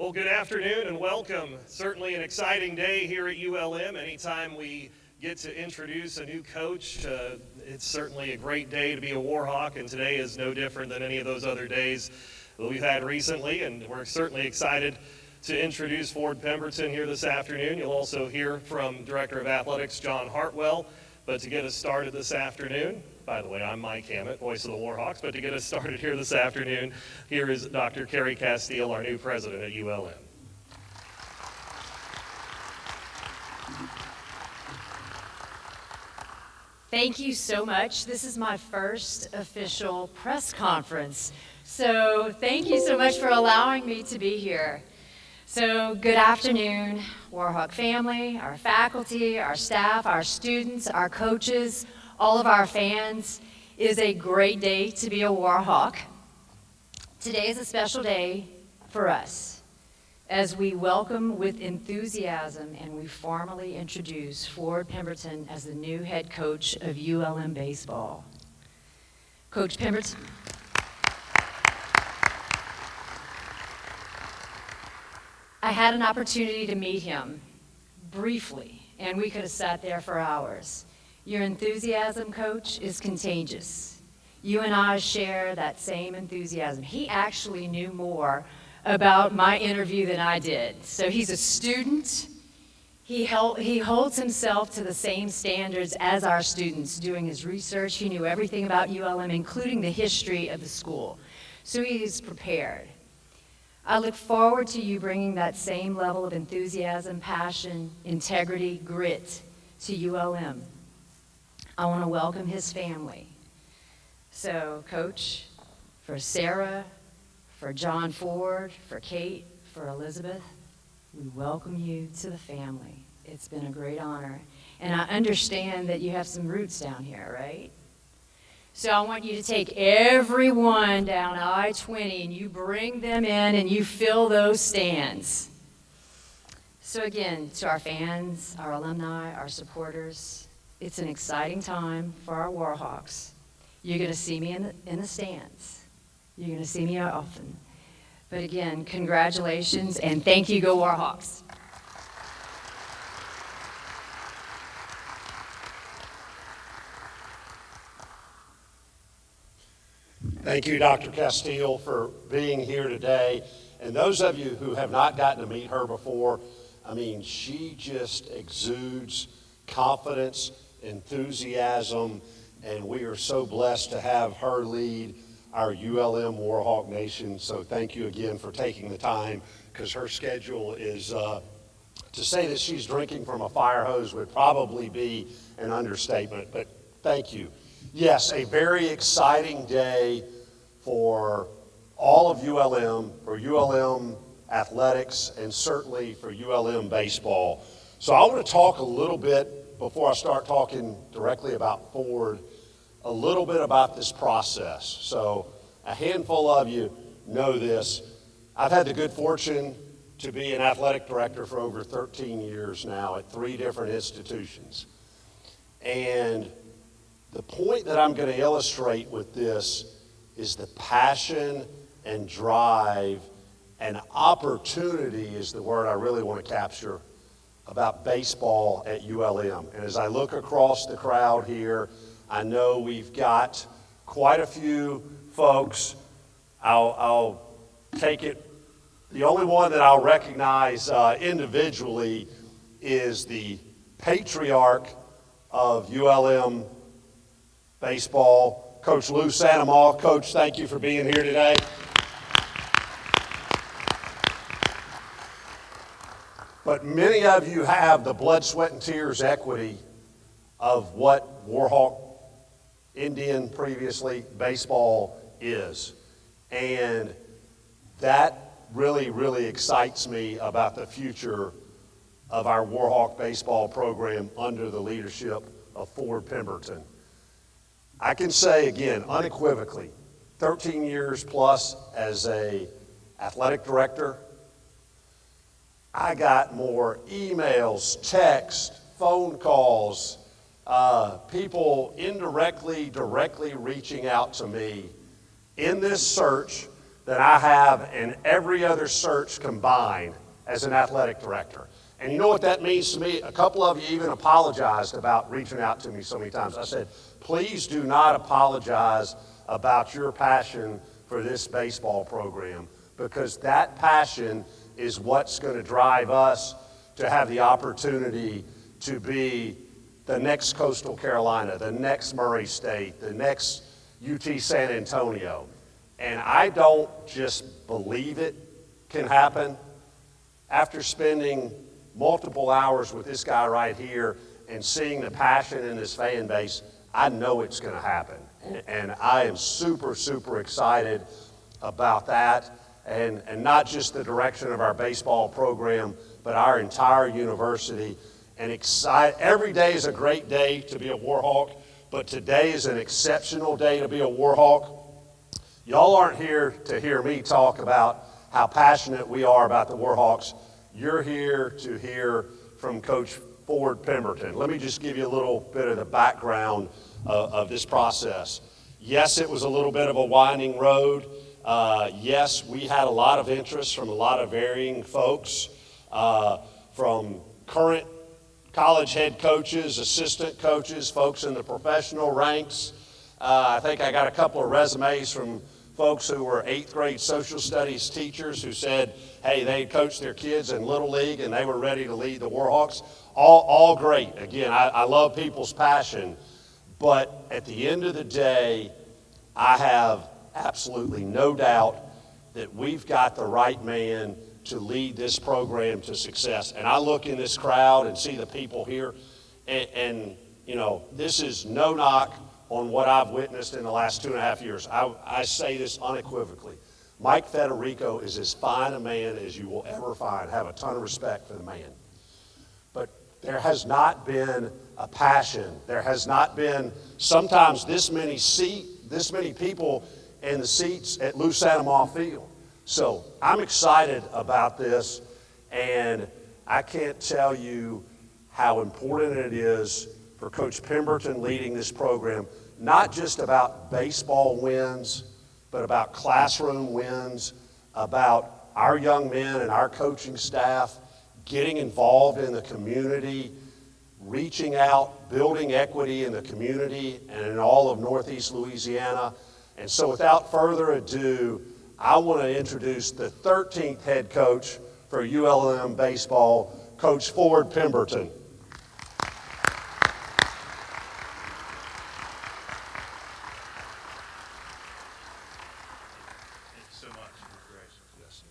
Well, good afternoon and welcome. Certainly an exciting day here at ULM. Anytime we get to introduce a new coach, it's certainly a great day to be a Warhawk, and today is no different than any of those other days that we've had recently, and we're certainly excited to introduce Ford Pemberton here this afternoon. You'll also hear from Director of Athletics, John Hartwell, but to get us started this afternoon, by the way, I'm Mike Hammett, voice of the Warhawks, but to get us started here this afternoon, here is Dr. Kerry Castile, our new president at ULM. Thank you so much. This is my first official press conference. So thank you so much for allowing me to be here. So good afternoon, Warhawk family, our faculty, our staff, our students, our coaches, all of our fans. It is a great day to be a Warhawk. Today is a special day for us as we welcome with enthusiasm and we formally introduce Ford Pemberton as the new head coach of ULM baseball. Coach Pemberton. I had an opportunity to meet him briefly, and we could have sat there for hours. Your enthusiasm, Coach, is contagious. You and I share that same enthusiasm. He actually knew more about my interview than I did. So he's a student. He holds himself to the same standards as our students doing his research. He knew everything about ULM, including the history of the school. So he is prepared. I look forward to you bringing that same level of enthusiasm, passion, integrity, grit to ULM. I want to welcome his family. So, Coach, for Sarah, for John Ford, for Kate, for Elizabeth, we welcome you to the family. It's been a great honor. And I understand that you have some roots down here, right? So I want you to take everyone down I-20 and you bring them in and you fill those stands. So again, to our fans, our alumni, our supporters, it's an exciting time for our Warhawks. You're going to see me in the stands. You're going to see me often. But again, congratulations and thank you, go Warhawks. Thank you, Dr. Castile, for being here today. And those of you who have not gotten to meet her before, I mean, she just exudes confidence, enthusiasm, and we are so blessed to have her lead our ULM Warhawk Nation. So thank you again for taking the time, because her schedule is, to say that she's drinking from a fire hose would probably be an understatement, but thank you. Yes, a very exciting day for all of ULM, for ULM athletics, and certainly for ULM baseball. So I want to talk a little bit, before I start talking directly about Ford, a little bit about this process. So a handful of you know this. I've had the good fortune to be an athletic director for over 13 years now at 3 different institutions. And the point that I'm going to illustrate with this is the passion and drive and opportunity is the word I really want to capture about baseball at ULM. And as I look across the crowd here, I know we've got quite a few folks. I'll take it. The only one that I'll recognize individually is the patriarch of ULM baseball, Coach Lou Sandomal. Coach, thank you for being here today. But many of you have the blood, sweat, and tears equity of what Warhawk, Indian previously, baseball is. And that really, really excites me about the future of our Warhawk baseball program under the leadership of Ford Pemberton. I can say again, unequivocally, 13 years plus as a athletic director, I got more emails, texts, phone calls, people indirectly, directly reaching out to me in this search than I have in every other search combined as an athletic director. And you know what that means to me? A couple of you even apologized about reaching out to me so many times. I said, please do not apologize about your passion for this baseball program, because that passion is what's going to drive us to have the opportunity to be the next Coastal Carolina, the next Murray State, the next UT San Antonio. And I don't just believe it can happen. After spending multiple hours with this guy right here and seeing the passion in this fan base, I know it's going to happen. And I am super, super excited about that. And not just the direction of our baseball program, but our entire university. And every day is a great day to be a Warhawk, but today is an exceptional day to be a Warhawk. Y'all aren't here to hear me talk about how passionate we are about the Warhawks. You're here to hear from Coach Ford Pemberton. Let me just give you a little bit of the background of this process. Yes, it was a little bit of a winding road. Yes, we had a lot of interest from a lot of varying folks, from current college head coaches, assistant coaches, folks in the professional ranks. I think I got a couple of resumes from folks who were 8th grade social studies teachers who said, hey, they coached their kids in Little League and they were ready to lead the Warhawks. All great. Again, I love people's passion. But at the end of the day, I have absolutely no doubt that we've got the right man to lead this program to success. And I look in this crowd and see the people here, and you know, this is no knock on what I've witnessed in the last 2.5 years. I say this unequivocally. Mike Federico is as fine a man as you will ever find. I have a ton of respect for the man. But there has not been a passion. There has not been sometimes this many people in the seats at Lou Santamar Field. So I'm excited about this, and I can't tell you how important it is for Coach Pemberton leading this program, not just about baseball wins, but about classroom wins, about our young men and our coaching staff getting involved in the community, reaching out, building equity in the community and in all of Northeast Louisiana. And so without further ado, I want to introduce the 13th head coach for ULM baseball, Coach Ford Pemberton. Thank you so much. Great. Yes,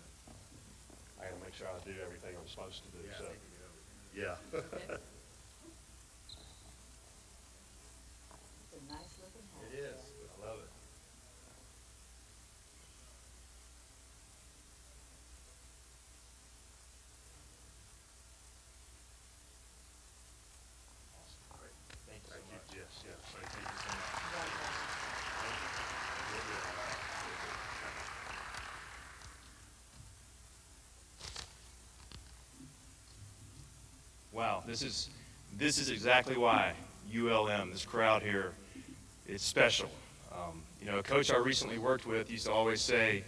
I got to make sure I do everything I'm supposed to do. Yeah, So. I think we know. Yeah. It's a nice looking hat. It is. I love it. Awesome. Great. Thank you so much. Yes, yes. Thank you so much. Wow, this is exactly why ULM, this crowd here, is special. You know, a coach I recently worked with used to always say,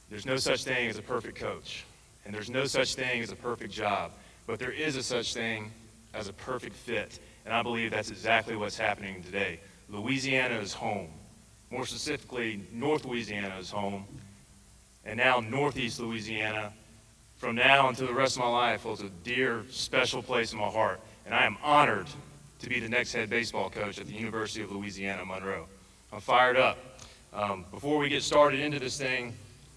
there's no such thing as a perfect coach, and there's no such thing as a perfect job, but there is a such thing as a perfect fit, and I believe that's exactly what's happening today. Louisiana is home. More specifically, North Louisiana is home, and now Northeast Louisiana, from now until the rest of my life, holds a dear, special place in my heart, and I am honored to be the next head baseball coach at the University of Louisiana, Monroe. I'm fired up. Before we get started into this thing,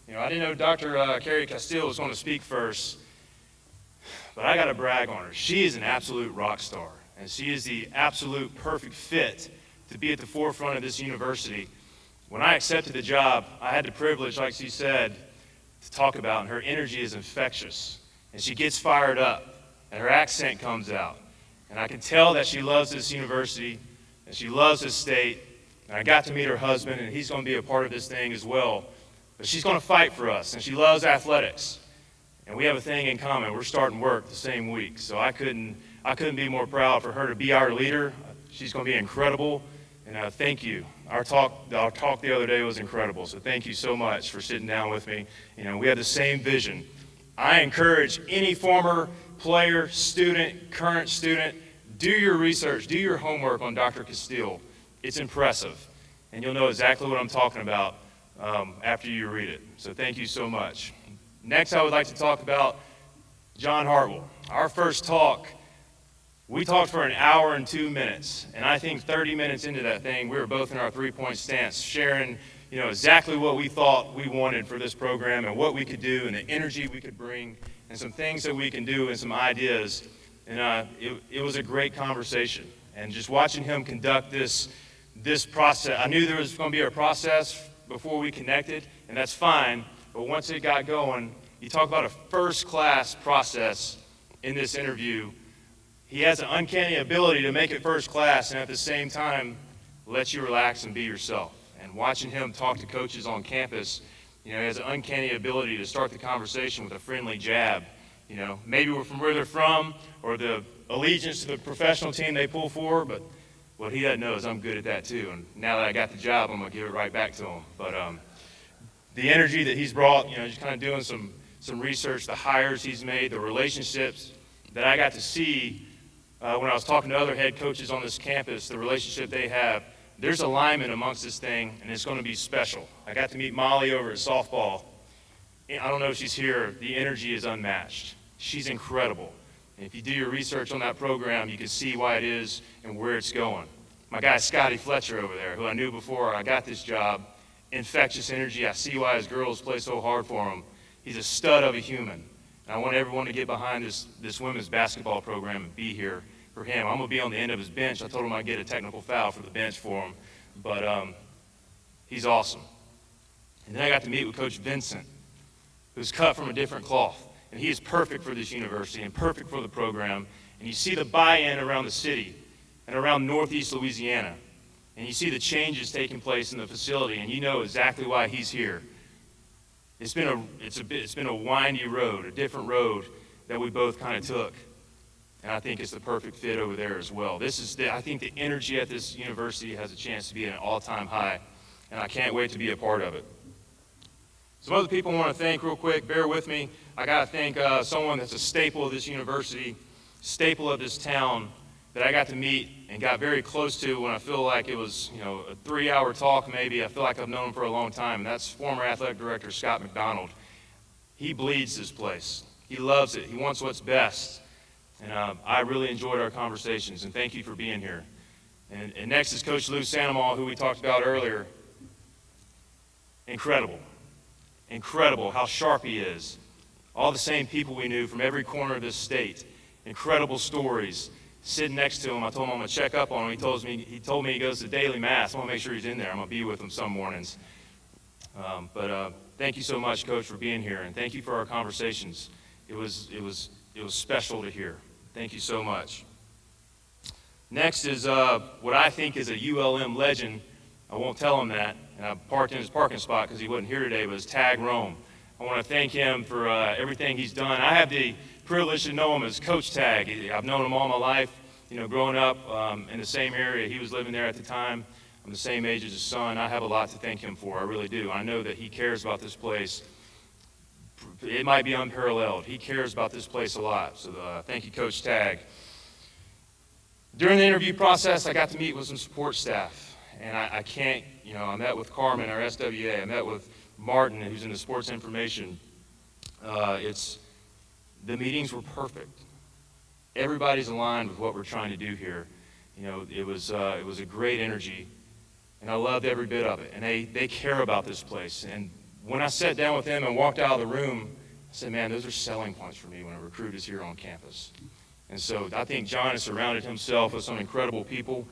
you know, I didn't know Dr. Carrie Castile was going to speak first, but I got to brag on her. She is an absolute rock star, and she is the absolute perfect fit to be at the forefront of this university. When I accepted the job, I had the privilege, like she said, to talk about, and her energy is infectious, and she gets fired up, and her accent comes out, and I can tell that she loves this university, and she loves this state, and I got to meet her husband, and he's going to be a part of this thing as well, but she's going to fight for us, and she loves athletics, and we have a thing in common. We're starting work the same week, so I couldn't be more proud for her to be our leader. She's going to be incredible, And thank you. Our talk the other day was incredible, so thank you so much for sitting down with me. We have the same vision. I encourage any former player, student, current student, do your research, do your homework on Dr. Castile. It's impressive, and you'll know exactly what I'm talking about after you read it. So thank you so much. Next, I would like to talk about John Hartwell. Our first talk, we talked for an hour and 2 minutes, and I think 30 minutes into that thing, we were both in our three-point stance, sharing exactly what we thought we wanted for this program and what we could do and the energy we could bring and some things that we can do and some ideas. And it was a great conversation. And just watching him conduct this process, I knew there was going to be a process before we connected, and that's fine. But once it got going, you talk about a first-class process in this interview. He has an uncanny ability to make it first class and at the same time let you relax and be yourself. And watching him talk to coaches on campus, he has an uncanny ability to start the conversation with a friendly jab. Maybe we're from where they're from or the allegiance to the professional team they pull for, but what he doesn't know is I'm good at that too. And now that I got the job, I'm going to give it right back to him. But the energy that he's brought, just kind of doing some research, the hires he's made, the relationships that I got to see when I was talking to other head coaches on this campus, the relationship they have, there's alignment amongst this thing, and it's going to be special. I got to meet Molly over at softball. I don't know if she's here. The energy is unmatched. She's incredible. And if you do your research on that program, you can see why it is and where it's going. My guy Scotty Fletcher over there, who I knew before I got this job, infectious energy. I see why his girls play so hard for him. He's a stud of a human. And I want everyone to get behind this women's basketball program and be here for him. I'm going to be on the end of his bench. I told him I'd get a technical foul for the bench for him. But he's awesome. And then I got to meet with Coach Vincent, who's cut from a different cloth. And he is perfect for this university and perfect for the program. And you see the buy-in around the city and around Northeast Louisiana. And you see the changes taking place in the facility, and you know exactly why he's here. It's been a windy road, a different road that we both kind of took, and I think it's the perfect fit over there as well. I think the energy at this university has a chance to be at an all-time high, and I can't wait to be a part of it. Some other people I want to thank real quick. Bear with me. I got to thank someone that's a staple of this university, staple of this town, that I got to meet and got very close to when I feel like it was, a 3-hour talk maybe. I feel like I've known him for a long time, and that's former athletic director Scott McDonald. He bleeds this place. He loves it. He wants what's best. And I really enjoyed our conversations, and thank you for being here. And next is Coach Lou Sandoval, who we talked about earlier. Incredible. Incredible how sharp he is. All the same people we knew from every corner of this state. Incredible stories. Sitting next to him, I told him I'm going to check up on him. He told me he goes to daily mass. I want to make sure he's in there. I'm going to be with him some mornings. But thank you so much, Coach, for being here, and thank you for our conversations. It was special to hear. Thank you so much. Next is what I think is a ULM legend. I won't tell him that, and I parked in his parking spot because he wasn't here today, but it's Tag Rome. I want to thank him for everything he's done. I have the privilege to know him as Coach Tag. I've known him all my life, growing up in the same area. He was living there at the time. I'm the same age as his son. I have a lot to thank him for. I really do. I know that he cares about this place. It might be unparalleled. He cares about this place a lot. So thank you, Coach Tag. During the interview process, I got to meet with some support staff. And I can't, I met with Carmen, our SWA. I met with Martin, who's in the sports information. The meetings were perfect. Everybody's aligned with what we're trying to do here. It was a great energy, and I loved every bit of it. And they care about this place. And when I sat down with them and walked out of the room, I said, man, those are selling points for me when a recruit is here on campus. And so I think John has surrounded himself with some incredible people.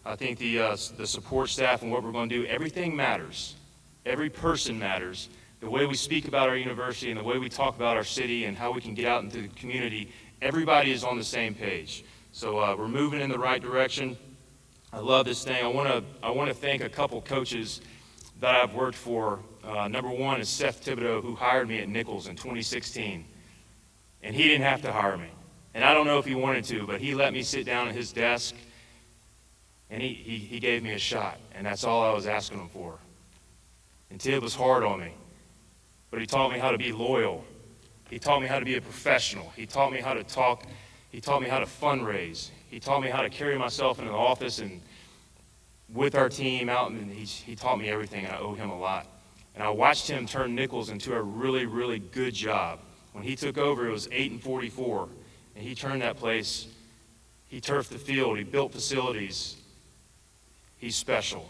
I think the support staff and what we're going to do, everything matters. Every person matters. The way we speak about our university and the way we talk about our city and how we can get out into the community, everybody is on the same page. So we're moving in the right direction. I love this thing. I want to thank a couple coaches that I've worked for. Number one is Seth Thibodeau, who hired me at Nichols in 2016. And he didn't have to hire me. And I don't know if he wanted to, but he let me sit down at his desk And he gave me a shot, and that's all I was asking him for. And Tib was hard on me, but he taught me how to be loyal. He taught me how to be a professional. He taught me how to talk. He taught me how to fundraise. He taught me how to carry myself into the office and with our team out, and he taught me everything, and I owe him a lot. And I watched him turn Nichols into a really, really good job. When he took over, it was 8-44, and he turned that place. He turfed the field. He built facilities. He's special.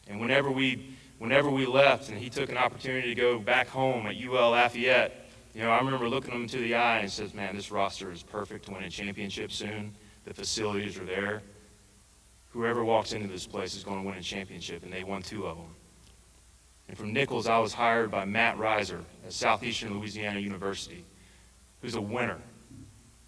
And whenever we left and he took an opportunity to go back home at UL Lafayette, I remember looking him into the eye and says, man, this roster is perfect to win a championship soon. The facilities are there. Whoever walks into this place is going to win a championship, and they won 2 of them. And from Nichols, I was hired by Matt Reiser at Southeastern Louisiana University, who's a winner.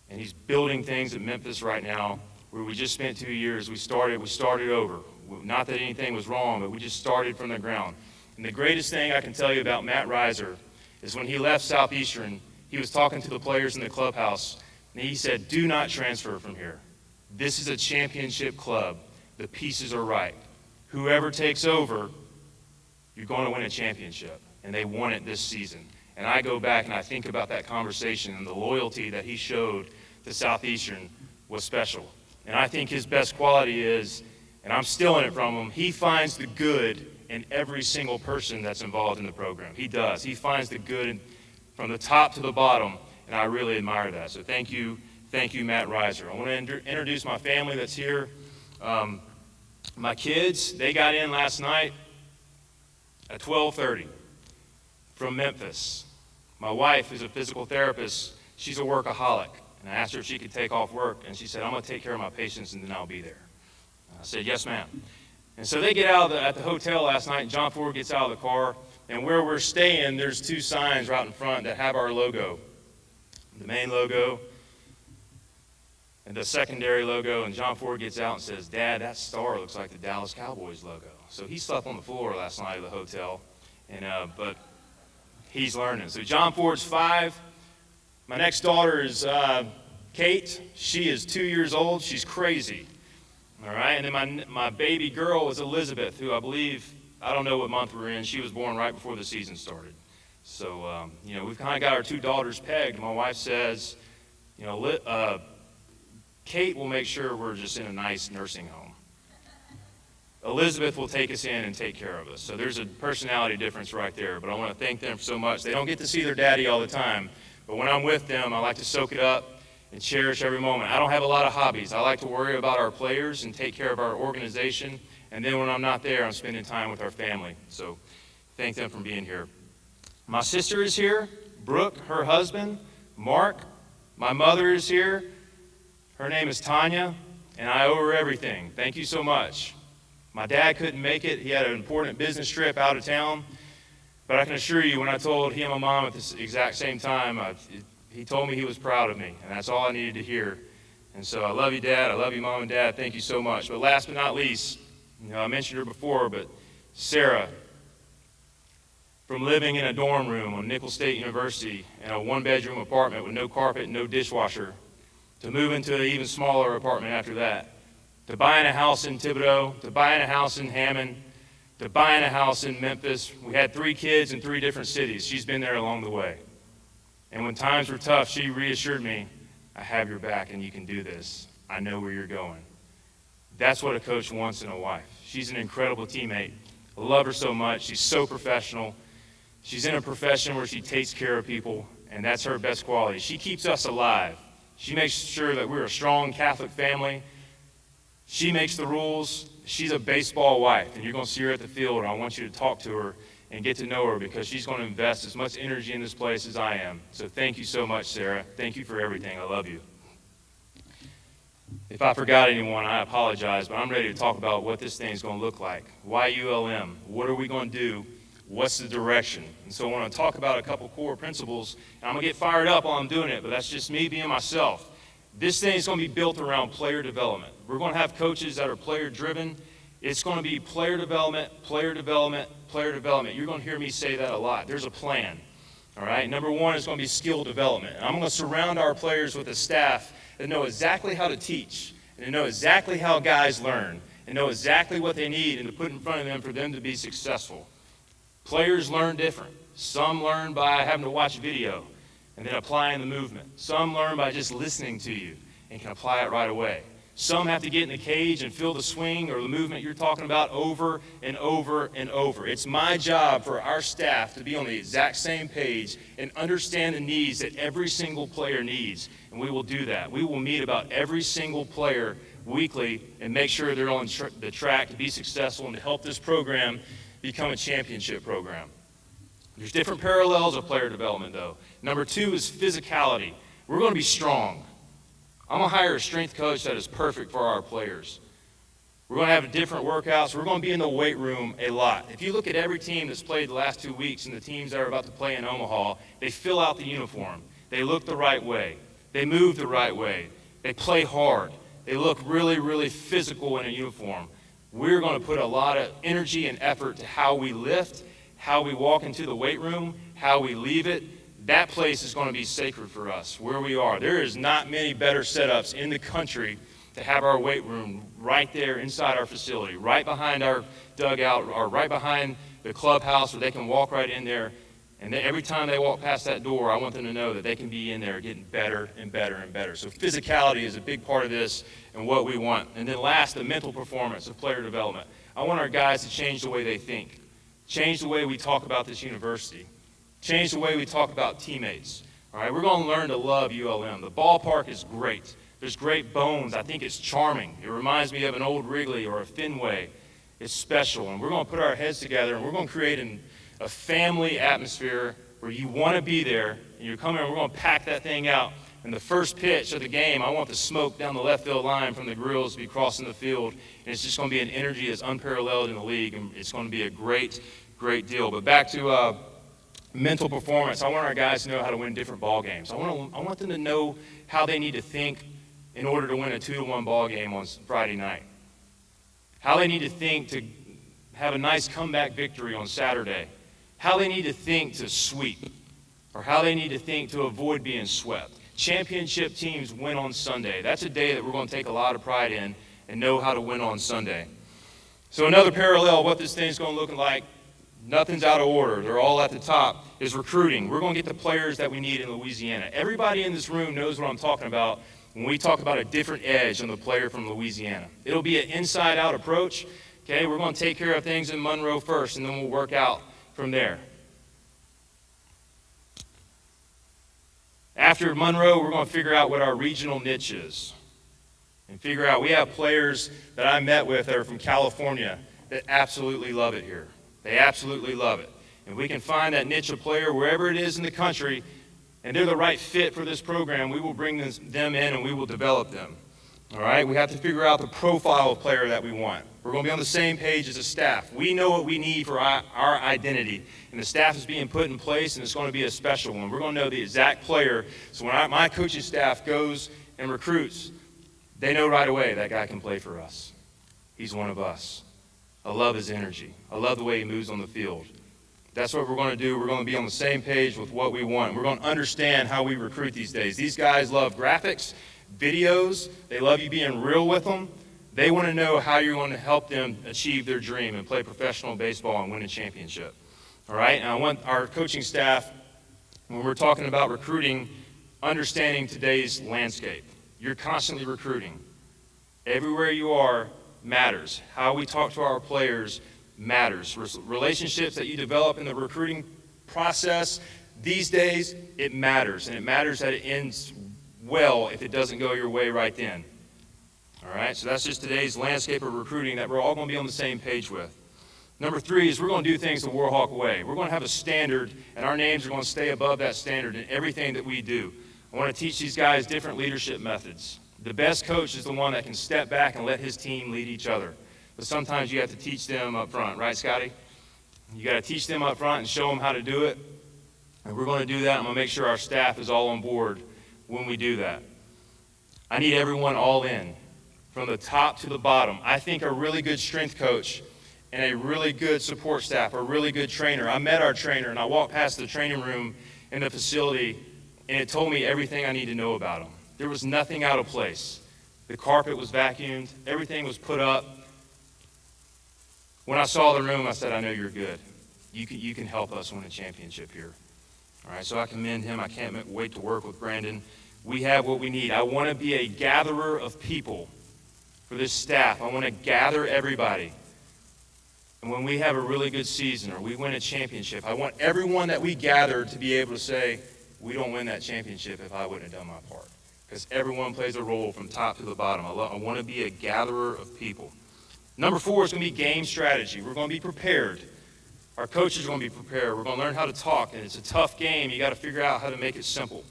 And he's building things at Memphis right now where we just spent 2 years. We started over. Not that anything was wrong, but we just started from the ground. And the greatest thing I can tell you about Matt Reiser is when he left Southeastern, he was talking to the players in the clubhouse, and he said, do not transfer from here. This is a championship club. The pieces are right. Whoever takes over, you're going to win a championship. And they won it this season. And I go back and I think about that conversation, and the loyalty that he showed to Southeastern was special. And I think his best quality is, and I'm stealing it from him, he finds the good in every single person that's involved in the program. He does. He finds the good from the top to the bottom, and I really admire that. So thank you, Matt Reiser. I want to introduce my family that's here. My kids, they got in last night at 12:30 from Memphis. My wife is a physical therapist. She's a workaholic. And I asked her if she could take off work, and she said, I'm going to take care of my patients, and then I'll be there. I said, yes, ma'am. And so they get out at the hotel last night, and John Ford gets out of the car, and where we're staying, there's 2 signs right in front that have our logo. The main logo and the secondary logo, and John Ford gets out and says, Dad, that star looks like the Dallas Cowboys logo. So he slept on the floor last night at the hotel, and but he's learning. So John Ford's 5. My next daughter is Kate. She is 2 years old. She's crazy. All right, and then my baby girl is Elizabeth, who I believe, I don't know what month we're in. She was born right before the season started. So, we've kind of got our 2 daughters pegged. My wife says, Kate will make sure we're just in a nice nursing home. Elizabeth will take us in and take care of us. So there's a personality difference right there, but I want to thank them so much. They don't get to see their daddy all the time, but when I'm with them, I like to soak it up and cherish every moment. I don't have a lot of hobbies. I like to worry about our players and take care of our organization, and then when I'm not there, I'm spending time with our family. So thank them for being here. My sister is here, Brooke, her husband, Mark. My mother is here. Her name is Tanya, and I owe her everything. Thank you so much. My dad couldn't make it. He had an important business trip out of town, but I can assure you when I told him and Mom at this exact same time, he told me he was proud of me, and that's all I needed to hear. And so I love you, Dad. I love you, Mom and Dad. Thank you so much. But last but not least, I mentioned her before, but Sarah, from living in a dorm room on Nicholls State University in a 1-bedroom apartment with no carpet and no dishwasher, to move into an even smaller apartment after that, to buying a house in Thibodaux, to buying a house in Hammond, to buying a house in Memphis. We had 3 kids in 3 different cities. She's been there along the way. And when times were tough, she reassured me, I have your back and you can do this. I know where you're going. That's what a coach wants in a wife. She's an incredible teammate. I love her so much. She's so professional. She's in a profession where she takes care of people, and that's her best quality. She keeps us alive. She makes sure that we're a strong Catholic family. She makes the rules. She's a baseball wife, and you're going to see her at the field, and I want you to talk to her and get to know her because she's going to invest as much energy in this place as I am. So thank you so much, Sarah. Thank you for everything. I love you. If I forgot anyone, I apologize, but I'm ready to talk about what this thing is going to look like. Why ULM? What are we going to do? What's the direction? And so I want to talk about a couple core principles, and I'm going to get fired up while I'm doing it, but that's just me being myself. This thing is going to be built around player development. We're going to have coaches that are player-driven. It's going to be player development, player development, player development. You're going to hear me say that a lot. There's a plan, all right? Number 1 is going to be skill development. And I'm going to surround our players with a staff that know exactly how to teach and to know exactly how guys learn and know exactly what they need and to put in front of them for them to be successful. Players learn different. Some learn by having to watch video and then applying the movement. Some learn by just listening to you and can apply it right away. Some have to get in the cage and feel the swing or the movement you're talking about over and over and over. It's my job for our staff to be on the exact same page and understand the needs that every single player needs, and we will do that. We will meet about every single player weekly and make sure they're on the track to be successful and to help this program become a championship program. There's different parallels of player development, though. Number 2 is physicality. We're going to be strong. I'm going to hire a strength coach that is perfect for our players. We're going to have different workouts. We're going to be in the weight room a lot. If you look at every team that's played the last 2 weeks and the teams that are about to play in Omaha, they fill out the uniform. They look the right way. They move the right way. They play hard. They look really, really physical in a uniform. We're going to put a lot of energy and effort to how we lift, how we walk into the weight room, how we leave it. That place is going to be sacred for us, where we are. There is not many better setups in the country to have our weight room right there inside our facility, right behind our dugout, or right behind the clubhouse where they can walk right in there. And then every time they walk past that door, I want them to know that they can be in there getting better and better and better. So physicality is a big part of this and what we want. And then last, the mental performance of player development. I want our guys to change the way they think, change the way we talk about this university, change the way we talk about teammates. All right, we're going to learn to love ULM. The ballpark is great. There's great bones. I think it's charming. It reminds me of an old Wrigley or a Fenway. It's special, and we're going to put our heads together, and we're going to create a family atmosphere where you want to be there, and you're coming, and we're going to pack that thing out. And the first pitch of the game, I want the smoke down the left field line from the grills to be crossing the field, and it's just going to be an energy that's unparalleled in the league, and it's going to be a great, great deal. But back to mental performance. I want our guys to know how to win different ball games. I want them to know how they need to think in order to win a 2-1 ball game on Friday night. How they need to think to have a nice comeback victory on Saturday. How they need to think to sweep, or how they need to think to avoid being swept. Championship teams win on Sunday. That's a day that we're going to take a lot of pride in and know how to win on Sunday. So another parallel of what this thing's going to look like, nothing's out of order. They're all at the top, is recruiting. We're going to get the players that we need in Louisiana. Everybody in this room knows what I'm talking about when we talk about a different edge on the player from Louisiana. It'll be an inside-out approach. Okay, we're going to take care of things in Monroe first, and then we'll work out from there. After Monroe, we're going to figure out what our regional niche is. And figure out, we have players that I met with that are from California that absolutely love it here. They absolutely love it. And we can find that niche of player wherever it is in the country, and they're the right fit for this program, we will bring them in and we will develop them. All right? We have to figure out the profile of player that we want. We're going to be on the same page as a staff. We know what we need for our identity, and the staff is being put in place, and it's going to be a special one. We're going to know the exact player, so when my coaching staff goes and recruits, they know right away that guy can play for us. He's one of us. I love his energy. I love the way he moves on the field. That's what we're going to do. We're going to be on the same page with what we want. We're going to understand how we recruit these days. These guys love graphics, videos. They love you being real with them. They want to know how you're going to help them achieve their dream and play professional baseball and win a championship. All right? And I want our coaching staff, when we're talking about recruiting, understanding today's landscape. You're constantly recruiting. Everywhere you are matters. How we talk to our players matters. Relationships that you develop in the recruiting process, these days, it matters. And it matters that it ends well if it doesn't go your way right then. All right, so that's just today's landscape of recruiting that we're all going to be on the same page with. Number 3 is we're going to do things the Warhawk way. We're going to have a standard, and our names are going to stay above that standard in everything that we do. I want to teach these guys different leadership methods. The best coach is the one that can step back and let his team lead each other. But sometimes you have to teach them up front, right, Scotty? You got to teach them up front and show them how to do it. And we're going to do that. I'm going to make sure our staff is all on board when we do that. I need everyone all in, from the top to the bottom. I think a really good strength coach and a really good support staff, a really good trainer. I met our trainer, and I walked past the training room in the facility, and it told me everything I need to know about him. There was nothing out of place. The carpet was vacuumed. Everything was put up. When I saw the room, I said, I know you're good. You can help us win a championship here. All right, so I commend him. I can't wait to work with Brandon. We have what we need. I want to be a gatherer of people for this staff. I want to gather everybody. And when we have a really good season or we win a championship, I want everyone that we gather to be able to say, we don't win that championship if I wouldn't have done my part. Because everyone plays a role from top to the bottom. I want to be a gatherer of people. Number 4 is going to be game strategy. We're going to be prepared. Our coaches are going to be prepared. We're going to learn how to talk, and it's a tough game. You got to figure out how to make it simple.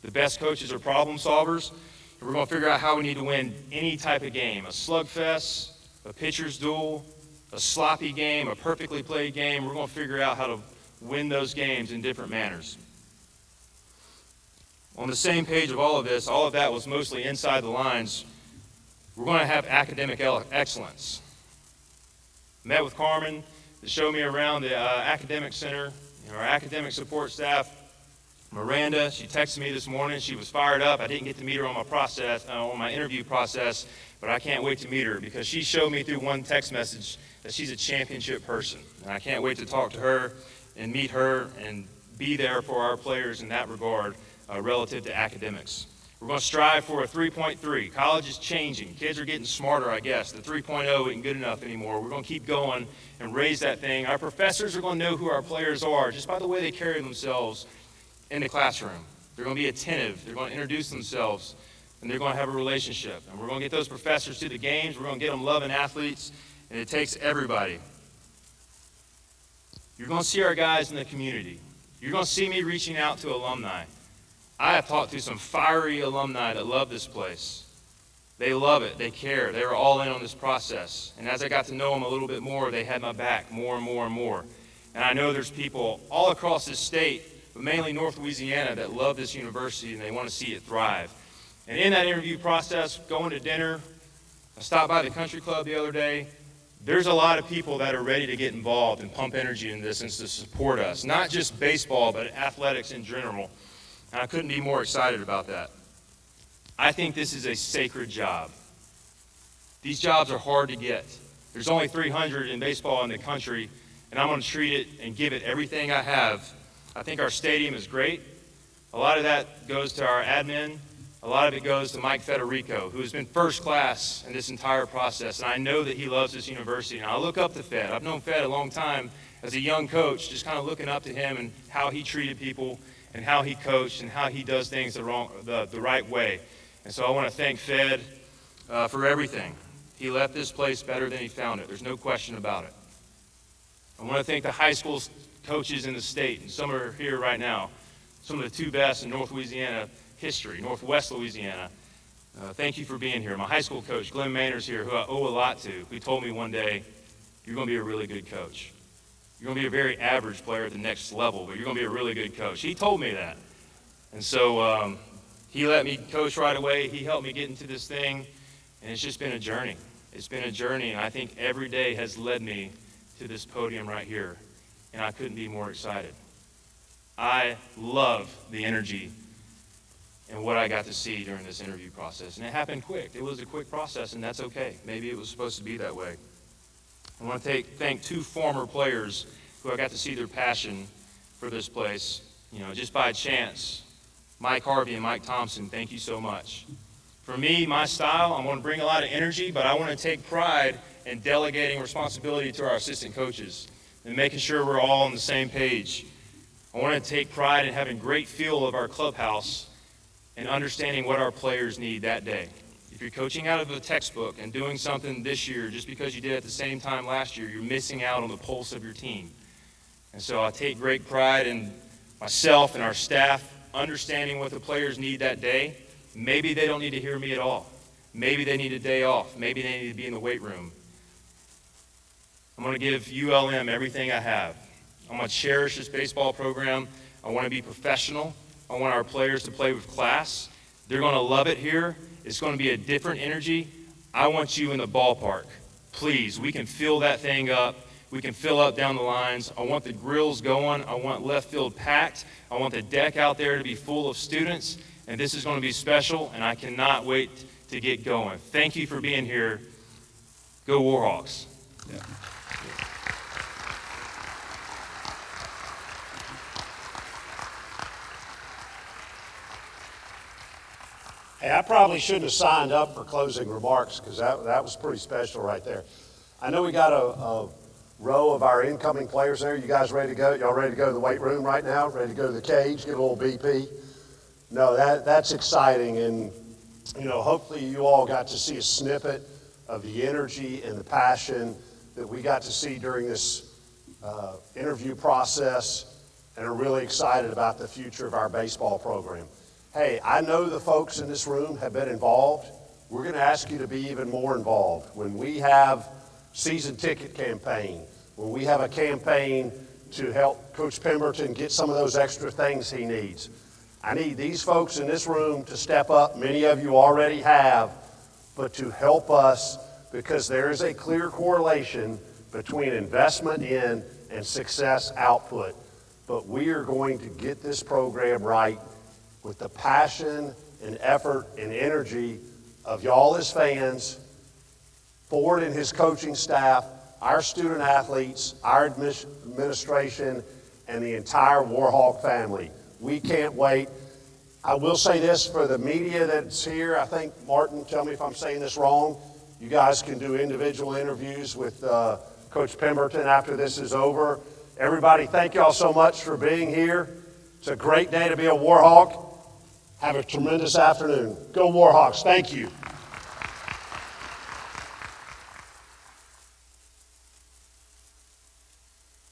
The best coaches are problem solvers, and we're going to figure out how we need to win any type of game, a slugfest, a pitcher's duel, a sloppy game, a perfectly played game. We're going to figure out how to win those games in different manners. On the same page of all of this, all of that was mostly inside the lines. We're going to have academic excellence. Met with Carmen to show me around the academic center, our academic support staff. Miranda, she texted me this morning. She was fired up. I didn't get to meet her on my interview process, but I can't wait to meet her because she showed me through one text message that she's a championship person. And I can't wait to talk to her and meet her and be there for our players in that regard relative to academics. We're going to strive for a 3.3. College is changing. Kids are getting smarter, I guess. The 3.0 isn't good enough anymore. We're going to keep going and raise that thing. Our professors are going to know who our players are just by the way they carry themselves in the classroom. They're going to be attentive. They're going to introduce themselves, and they're going to have a relationship. And we're going to get those professors to the games. We're going to get them loving athletes, and it takes everybody. You're going to see our guys in the community. You're going to see me reaching out to alumni. I have talked to some fiery alumni that love this place. They love it. They care. They were all in on this process. And as I got to know them a little bit more, they had my back more and more and more. And I know there's people all across this state, but mainly North Louisiana, that love this university and they want to see it thrive. And in that interview process, going to dinner, I stopped by the country club the other day. There's a lot of people that are ready to get involved and pump energy in this and to support us. Not just baseball, but athletics in general. And I couldn't be more excited about that. I think this is a sacred job. These jobs are hard to get. There's only 300 in baseball in the country, and I'm going to treat it and give it everything I have. I think our stadium is great. A lot of that goes to our admin. A lot of it goes to Mike Federico, who has been first class in this entire process, and I know that he loves this university. And I look up to Fed. I've known Fed a long time as a young coach, just kind of looking up to him and how he treated people and how he coached and how he does things the right way. And so I want to thank Fed for everything. He left this place better than he found it. There's no question about it. I want to thank the high school coaches in the state, and some are here right now, some of the 2 best in North Louisiana history, Northwest Louisiana. Thank you for being here. My high school coach, Glenn Maynard's here, who I owe a lot to, who told me one day, you're going to be a really good coach. You're going to be a very average player at the next level, but you're going to be a really good coach. He told me that. And so he let me coach right away. He helped me get into this thing, and it's just been a journey. It's been a journey, and I think every day has led me to this podium right here, and I couldn't be more excited. I love the energy and what I got to see during this interview process, and it happened quick. It was a quick process, and that's okay. Maybe it was supposed to be that way. I want to thank 2 former players who I got to see their passion for this place, just by chance. Mike Harvey and Mike Thompson, thank you so much. For me, my style, I'm going to bring a lot of energy, but I want to take pride in delegating responsibility to our assistant coaches and making sure we're all on the same page. I want to take pride in having great feel of our clubhouse and understanding what our players need that day. If you're coaching out of a textbook and doing something this year just because you did it at the same time last year, you're missing out on the pulse of your team. And so I take great pride in myself and our staff understanding what the players need that day. Maybe they don't need to hear me at all. Maybe they need a day off. Maybe they need to be in the weight room. I'm going to give ULM everything I have. I'm going to cherish this baseball program. I want to be professional. I want our players to play with class. They're going to love it here. It's going to be a different energy. I want you in the ballpark. Please, we can fill that thing up. We can fill up down the lines. I want the grills going. I want left field packed. I want the deck out there to be full of students. And this is going to be special, and I cannot wait to get going. Thank you for being here. Go Warhawks. Yeah. Hey, I probably shouldn't have signed up for closing remarks because that was pretty special right there. I know we got a row of our incoming players there. You guys ready to go? Y'all ready to go to the weight room right now? Ready to go to the cage, get a little BP? No, that's exciting, and hopefully you all got to see a snippet of the energy and the passion that we got to see during this interview process, and are really excited about the future of our baseball program. Hey, I know the folks in this room have been involved. We're going to ask you to be even more involved. When we have season ticket campaign, when we have a campaign to help Coach Pemberton get some of those extra things he needs, I need these folks in this room to step up. Many of you already have, but to help us, because there is a clear correlation between investment in and success output. But we are going to get this program right with the passion and effort and energy of y'all as fans, Ford and his coaching staff, our student athletes, our administration, and the entire Warhawk family. We can't wait. I will say this for the media that's here. I think, Martin, tell me if I'm saying this wrong. You guys can do individual interviews with Coach Pemberton after this is over. Everybody, thank y'all so much for being here. It's a great day to be a Warhawk. Have a tremendous afternoon. Go Warhawks. Thank you.